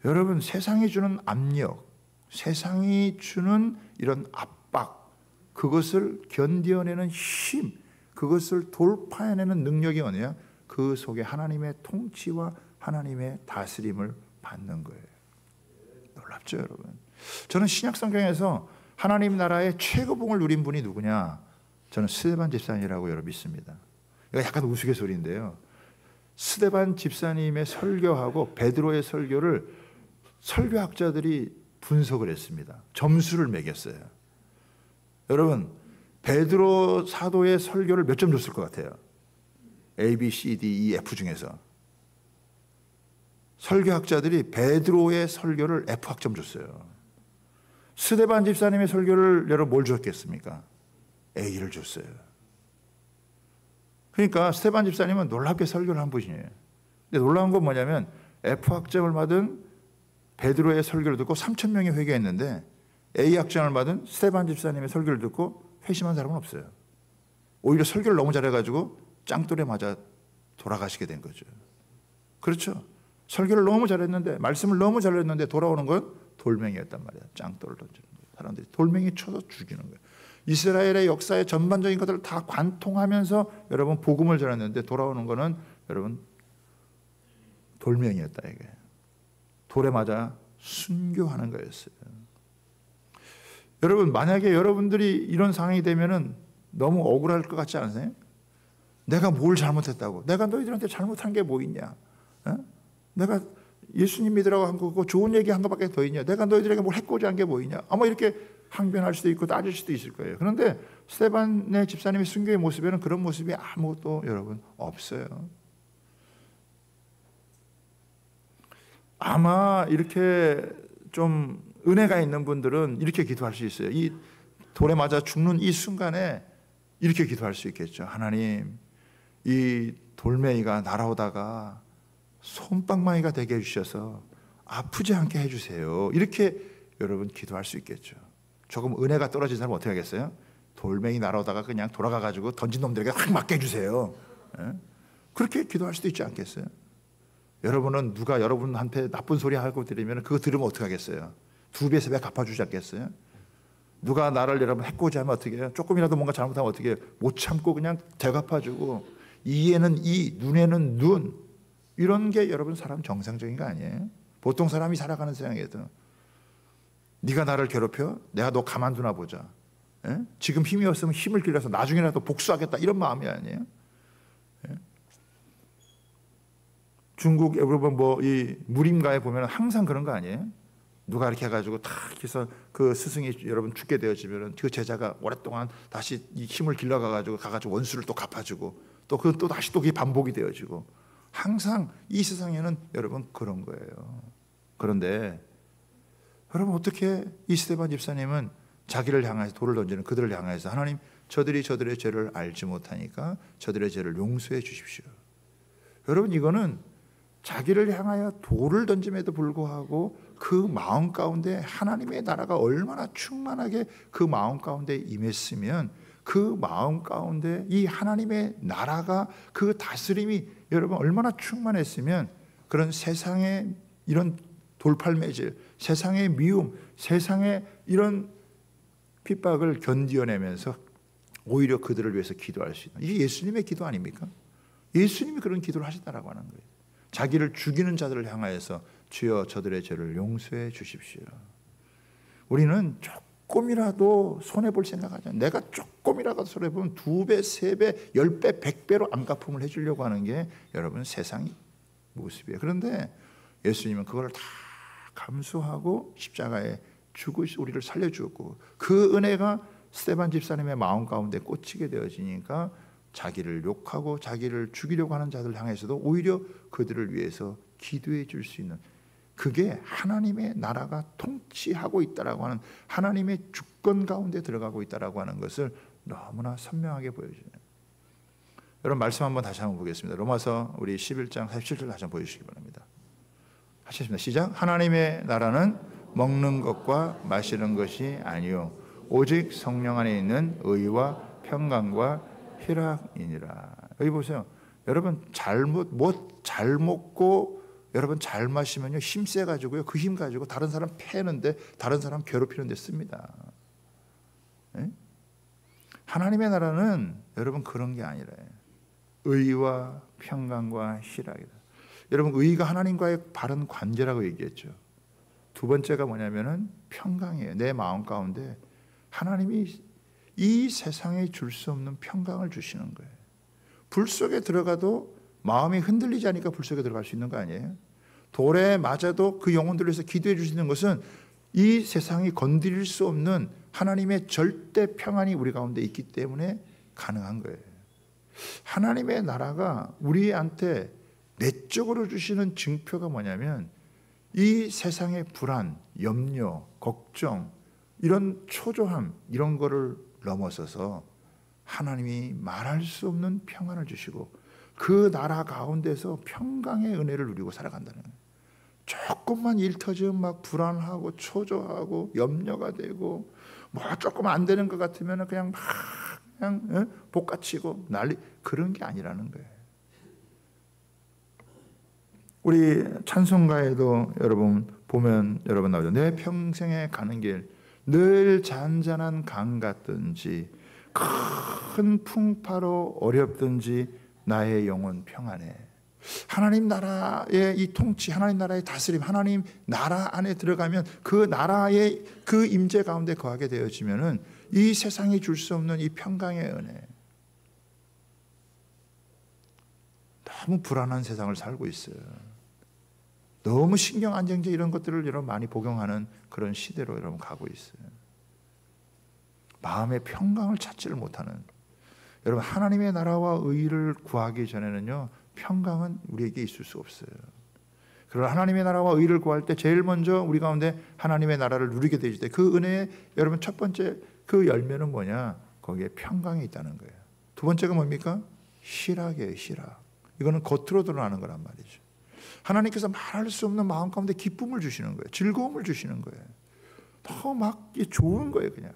Speaker 1: 여러분 세상이 주는 압력, 세상이 주는 이런 압박, 그것을 견뎌내는 힘, 그것을 돌파해내는 능력이 뭐냐? 그 속에 하나님의 통치와 하나님의 다스림을 받는 거예요. 놀랍죠, 여러분? 저는 신약 성경에서 하나님 나라의 최고봉을 누린 분이 누구냐? 저는 스데반 집사님이라고 여러분 믿습니다. 이거 약간 우스갯소리인데요. 스데반 집사님의 설교하고 베드로의 설교를 설교학자들이 분석을 했습니다. 점수를 매겼어요. 여러분, 베드로 사도의 설교를 몇 점 줬을 것 같아요? A, B, C, D, E, F 중에서. 설교학자들이 베드로의 설교를 F 학점 줬어요. 스데반 집사님의 설교를 여러분 뭘 줬겠습니까? A를 줬어요. 그러니까 스데반 집사님은 놀랍게 설교를 한 분이에요. 근데 놀라운 건 뭐냐면 F 학점을 받은 베드로의 설교를 듣고 3,000명이 회개했는데 A 학점을 받은 스데반 집사님의 설교를 듣고 회심한 사람은 없어요. 오히려 설교를 너무 잘해가지고 짱돌에 맞아 돌아가시게 된 거죠. 그렇죠. 설교를 너무 잘했는데, 말씀을 너무 잘했는데 돌아오는 건 돌멩이였단 말이야. 짱돌을 던지는 거예요. 사람들이 돌멩이 쳐서 죽이는 거예요. 이스라엘의 역사의 전반적인 것들을 다 관통하면서 여러분 복음을 전했는데 돌아오는 거는 여러분 돌멩이였다 이게. 돌에 맞아 순교하는 거였어요. 여러분, 만약에 여러분들이 이런 상황이 되면은 너무 억울할 것 같지 않으세요? 내가 뭘 잘못했다고? 내가 너희들한테 잘못한 게 뭐 있냐? 어? 내가 예수님 믿으라고 한 거고 좋은 얘기 한 것밖에 더 있냐? 내가 너희들에게 뭘 해코지 한 게 뭐 있냐? 아마 이렇게 항변할 수도 있고 따질 수도 있을 거예요. 그런데 스데반의 집사님의 순교의 모습에는 그런 모습이 아무것도 여러분 없어요. 아마 이렇게 좀 은혜가 있는 분들은 이렇게 기도할 수 있어요. 이 돌에 맞아 죽는 이 순간에 이렇게 기도할 수 있겠죠. 하나님, 이 돌멩이가 날아오다가 솜방망이가 되게 해주셔서 아프지 않게 해주세요. 이렇게 여러분 기도할 수 있겠죠. 조금 은혜가 떨어진 사람은 어떻게 하겠어요? 돌멩이 날아오다가 그냥 돌아가가지고 던진 놈들에게 확 맞게 해주세요. 그렇게 기도할 수도 있지 않겠어요? 여러분은 누가 여러분한테 나쁜 소리 하고 들으면 그거 들으면 어떻게 하겠어요? 2배, 3배 갚아주지 않겠어요? 누가 나를 여러분 해코지 하면 어떻게 해요? 조금이라도 뭔가 잘못하면 어떻게 해요? 못 참고 그냥 되갚아주고, 이에는 이, 눈에는 눈, 이런 게 여러분 사람 정상적인 거 아니에요? 보통 사람이 살아가는 세상에도 네가 나를 괴롭혀? 내가 너 가만두나 보자. 에? 지금 힘이 없으면 힘을 길러서 나중에라도 복수하겠다, 이런 마음이 아니에요? 에? 중국 여러분 이 무림가에 보면 항상 그런 거 아니에요? 누가 이렇게 해가지고 탁 해서 그 스승이 여러분 죽게 되어지면 그 제자가 오랫동안 다시 이 힘을 길러가가지고 가가지고 원수를 또 갚아주고 또 다시 또 그게 반복이 되어지고, 항상 이 세상에는 여러분 그런 거예요. 그런데 여러분 어떻게 이 스데반 집사님은 자기를 향해서 돌을 던지는 그들을 향해서 하나님, 저들이 저들의 죄를 알지 못하니까 저들의 죄를 용서해 주십시오. 여러분, 이거는 자기를 향하여 돌을 던짐에도 불구하고 그 마음 가운데 하나님의 나라가 얼마나 충만하게 그 마음 가운데 임했으면, 그 마음 가운데 이 하나님의 나라가 그 다스림이 여러분 얼마나 충만했으면 그런 세상의 이런 돌팔매질, 세상의 미움, 세상의 이런 핍박을 견디어내면서 오히려 그들을 위해서 기도할 수 있는, 이게 예수님의 기도 아닙니까? 예수님이 그런 기도를 하셨다라고 하는 거예요. 자기를 죽이는 자들을 향하여서 주여 저들의 죄를 용서해 주십시오. 우리는 조금이라도 손해볼 생각하지 않아요. 내가 조금이라도 손해보면 2배, 3배, 10배, 100배로 안갚음을 해주려고 하는 게 여러분 세상의 모습이에요. 그런데 예수님은 그걸 다 감수하고 십자가에 죽으시 우리를 살려주었고, 그 은혜가 스데반 집사님의 마음 가운데 꽂히게 되어지니까 자기를 욕하고 자기를 죽이려고 하는 자들 향해서도 오히려 그들을 위해서 기도해 줄 수 있는, 그게 하나님의 나라가 통치하고 있다라고 하는, 하나님의 주권 가운데 들어가고 있다라고 하는 것을 너무나 선명하게 보여주네요. 여러분, 말씀 한번 다시 한번 보겠습니다. 로마서 우리 11장 47절 다시 한번 보여주시기 바랍니다. 하시겠습니다. 시작. 하나님의 나라는 먹는 것과 마시는 것이 아니요 오직 성령 안에 있는 의와 평강과 희락이니라. 여기 보세요. 여러분, 잘 먹고 여러분 잘 마시면요 힘 세가지고요 그 힘 가지고 다른 사람 패는데, 다른 사람 괴롭히는 데 씁니다. 네? 하나님의 나라는 여러분 그런 게 아니라 의와 평강과 희락이다. 여러분, 의가 하나님과의 바른 관계라고 얘기했죠. 두 번째가 뭐냐면은 평강이에요. 내 마음 가운데 하나님이 이 세상에 줄 수 없는 평강을 주시는 거예요. 불 속에 들어가도 마음이 흔들리지 않으니까 불 속에 들어갈 수 있는 거 아니에요? 돌에 맞아도 그 영혼들을 위해서 기도해 주시는 것은 이 세상이 건드릴 수 없는 하나님의 절대 평안이 우리 가운데 있기 때문에 가능한 거예요. 하나님의 나라가 우리한테 내적으로 주시는 증표가 뭐냐면 이 세상의 불안, 염려, 걱정, 이런 초조함, 이런 거를 넘어서서 하나님이 말할 수 없는 평안을 주시고 그 나라 가운데서 평강의 은혜를 누리고 살아간다는 거예요. 조금만 일 터지면 막 불안하고 초조하고 염려가 되고 뭐 조금 안 되는 것 같으면 그냥 복가치고 난리, 그런 게 아니라는 거예요. 우리 찬송가에도 여러분 보면 여러분 나오죠. 내 평생에 가는 길 늘 잔잔한 강 같든지 큰 풍파로 어렵든지 나의 영혼 평안해. 하나님 나라의 이 통치, 하나님 나라의 다스림, 하나님 나라 안에 들어가면 그 나라의 그 임재 가운데 거하게 되어지면은 이 세상이 줄 수 없는 이 평강의 은혜. 너무 불안한 세상을 살고 있어요. 너무 신경 안정제 이런 것들을 여러분 많이 복용하는 그런 시대로 여러분 가고 있어요. 마음의 평강을 찾지를 못하는. 여러분 하나님의 나라와 의를 구하기 전에는요 평강은 우리에게 있을 수 없어요. 그러나 하나님의 나라와 의를 구할 때 제일 먼저 우리 가운데 하나님의 나라를 누리게 되실 때 그 은혜의 여러분 첫 번째 그 열매는 뭐냐? 거기에 평강이 있다는 거예요. 두 번째가 뭡니까? 희락이에요. 희락. 이거는 겉으로 드러나는 거란 말이죠. 하나님께서 말할 수 없는 마음 가운데 기쁨을 주시는 거예요. 즐거움을 주시는 거예요. 더 막 좋은 거예요. 그냥.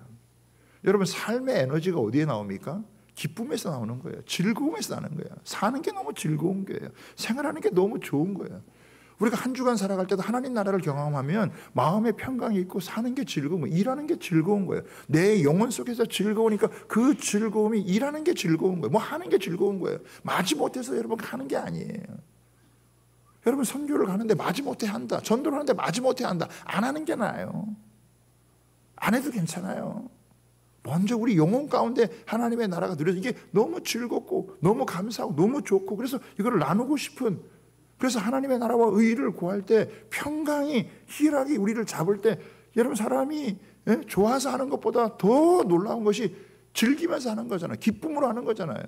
Speaker 1: 여러분 삶의 에너지가 어디에 나옵니까? 기쁨에서 나오는 거예요. 즐거움에서 나는 거예요. 사는 게 너무 즐거운 거예요. 생활하는 게 너무 좋은 거예요. 우리가 한 주간 살아갈 때도 하나님 나라를 경험하면 마음의 평강이 있고 사는 게 즐거운 거예요. 일하는 게 즐거운 거예요. 내 영혼 속에서 즐거우니까 그 즐거움이 일하는 게 즐거운 거예요. 뭐 하는 게 즐거운 거예요. 마지못해서 여러분 가는 게 아니에요. 여러분 선교를 가는데 마지못해 한다. 전도를 하는데 마지못해 한다. 안 하는 게 나아요. 안 해도 괜찮아요. 먼저 우리 영혼 가운데 하나님의 나라가 누려서 이게 너무 즐겁고 너무 감사하고 너무 좋고 그래서 이걸 나누고 싶은, 그래서 하나님의 나라와 의를 구할 때 평강이 희락이 우리를 잡을 때 여러분 사람이 좋아서 하는 것보다 더 놀라운 것이 즐기면서 하는 거잖아요. 기쁨으로 하는 거잖아요.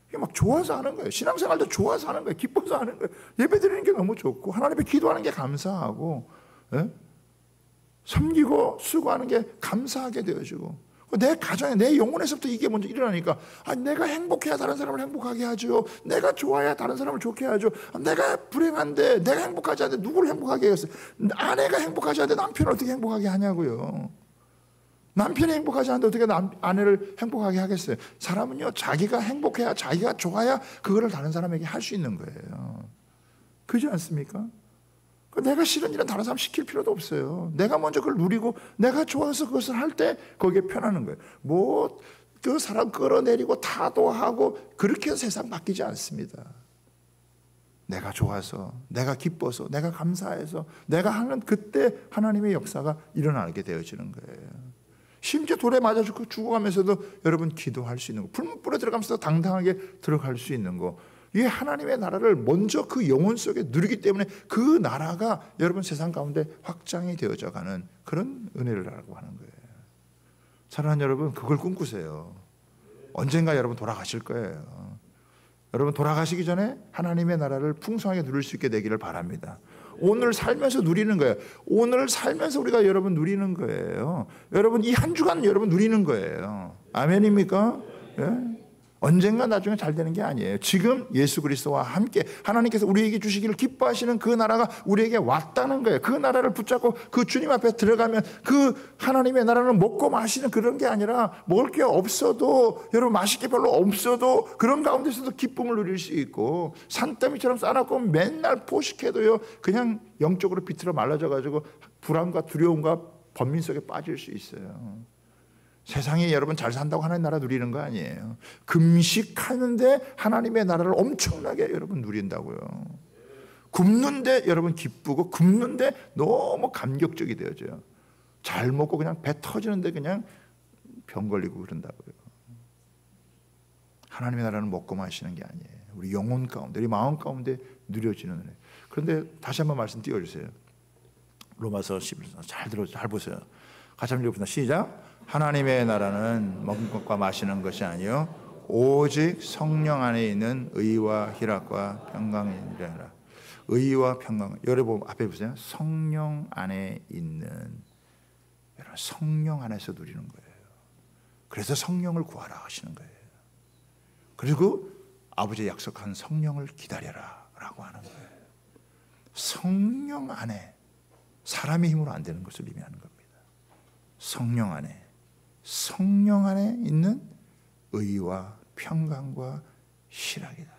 Speaker 1: 이게 막 좋아서 하는 거예요. 신앙생활도 좋아서 하는 거예요. 기뻐서 하는 거예요. 예배 드리는 게 너무 좋고 하나님 앞에 기도하는 게 감사하고 섬기고 수고하는 게 감사하게 되어지고 내 가정에 내 영혼에서부터 이게 먼저 일어나니까 내가 행복해야 다른 사람을 행복하게 하죠. 내가 좋아야 다른 사람을 좋게 하죠. 내가 불행한데 내가 행복하지 않는데 누구를 행복하게 하겠어요. 아내가 행복하지 않는데 남편을 어떻게 행복하게 하냐고요. 남편이 행복하지 않는데 어떻게 아내를 행복하게 하겠어요. 사람은요 자기가 행복해야 자기가 좋아야 그거를 다른 사람에게 할 수 있는 거예요. 그렇지 않습니까? 내가 싫은 일은 다른 사람 시킬 필요도 없어요. 내가 먼저 그걸 누리고 내가 좋아서 그것을 할 때 거기에 편하는 거예요. 뭐 그 사람 끌어내리고 타도하고 그렇게 해서 세상 바뀌지 않습니다. 내가 좋아서, 내가 기뻐서, 내가 감사해서 내가 하는 그때 하나님의 역사가 일어나게 되어지는 거예요. 심지어 돌에 맞아 죽어가면서도 여러분 기도할 수 있는 거, 불문불에 들어가면서 당당하게 들어갈 수 있는 거, 이게 하나님의 나라를 먼저 그 영혼 속에 누리기 때문에 그 나라가 여러분 세상 가운데 확장이 되어져 가는 그런 은혜라고 하는 거예요. 사랑하는 여러분, 그걸 꿈꾸세요. 언젠가 여러분 돌아가실 거예요. 여러분 돌아가시기 전에 하나님의 나라를 풍성하게 누릴 수 있게 되기를 바랍니다. 오늘 살면서 누리는 거예요. 오늘 살면서 우리가 여러분 누리는 거예요. 여러분 이 한 주간 여러분 누리는 거예요. 아멘입니까? 예? 언젠가 나중에 잘 되는 게 아니에요. 지금 예수 그리스도와 함께 하나님께서 우리에게 주시기를 기뻐하시는 그 나라가 우리에게 왔다는 거예요. 그 나라를 붙잡고 그 주님 앞에 들어가면 그 하나님의 나라는 먹고 마시는 그런 게 아니라 먹을 게 없어도 여러분 맛있을 게 별로 없어도 그런 가운데서도 기쁨을 누릴 수 있고 산더미처럼 쌓아놓고 맨날 포식해도요 그냥 영적으로 비틀어 말라져 가지고 불안과 두려움과 번민 속에 빠질 수 있어요. 세상에 여러분 잘 산다고 하나님의 나라 누리는 거 아니에요. 금식하는데 하나님의 나라를 엄청나게 여러분 누린다고요. 굶는데 여러분 기쁘고 굶는데 너무 감격적이 되어져요. 잘 먹고 그냥 배 터지는데 그냥 병 걸리고 그런다고요. 하나님의 나라는 먹고 마시는 게 아니에요. 우리 영혼 가운데, 우리 마음 가운데 누려지는 은혜. 그런데 다시 한번 말씀 띄워주세요. 로마서 11장 잘 보세요. 같이 한번 읽어봅니다. 시작. 하나님의 나라는 먹는 것과 마시는 것이 아니요 오직 성령 안에 있는 의와 희락과 평강이니라. 의와 평강. 여러분 앞에 보세요. 성령 안에 있는, 여러분 성령 안에서 누리는 거예요. 그래서 성령을 구하라 하시는 거예요. 그리고 아버지의 약속한 성령을 기다려라 라고 하는 거예요. 성령 안에, 사람의 힘으로 안 되는 것을 의미하는 겁니다. 성령 안에 있는 의와 평강과 희락이다.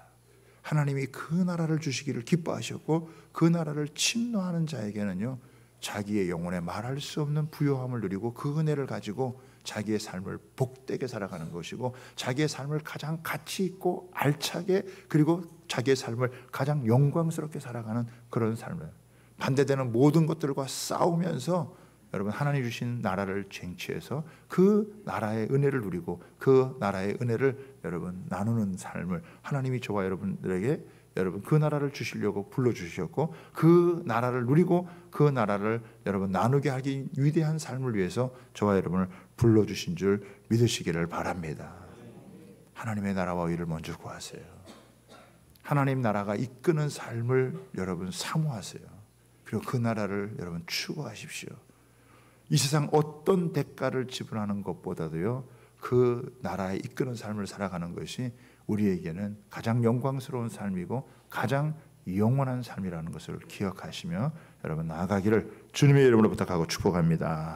Speaker 1: 하나님이 그 나라를 주시기를 기뻐하셨고 그 나라를 침노하는 자에게는요 자기의 영혼에 말할 수 없는 부요함을 누리고 그 은혜를 가지고 자기의 삶을 복되게 살아가는 것이고 자기의 삶을 가장 가치 있고 알차게, 그리고 자기의 삶을 가장 영광스럽게 살아가는 그런 삶을, 반대되는 모든 것들과 싸우면서 여러분 하나님 주신 나라를 쟁취해서 그 나라의 은혜를 누리고 그 나라의 은혜를 여러분 나누는 삶을 하나님이 저와 여러분들에게 여러분 그 나라를 주시려고 불러주셨고 그 나라를 누리고 그 나라를 여러분 나누게 하기 위대한 삶을 위해서 저와 여러분을 불러주신 줄 믿으시기를 바랍니다. 하나님의 나라와 의를 먼저 구하세요. 하나님 나라가 이끄는 삶을 여러분 사모하세요. 그리고 그 나라를 여러분 추구하십시오. 이 세상 어떤 대가를 지불하는 것보다도요 그 나라에 이끄는 삶을 살아가는 것이 우리에게는 가장 영광스러운 삶이고 가장 영원한 삶이라는 것을 기억하시며 여러분 나아가기를 주님의 이름으로 부탁하고 축복합니다.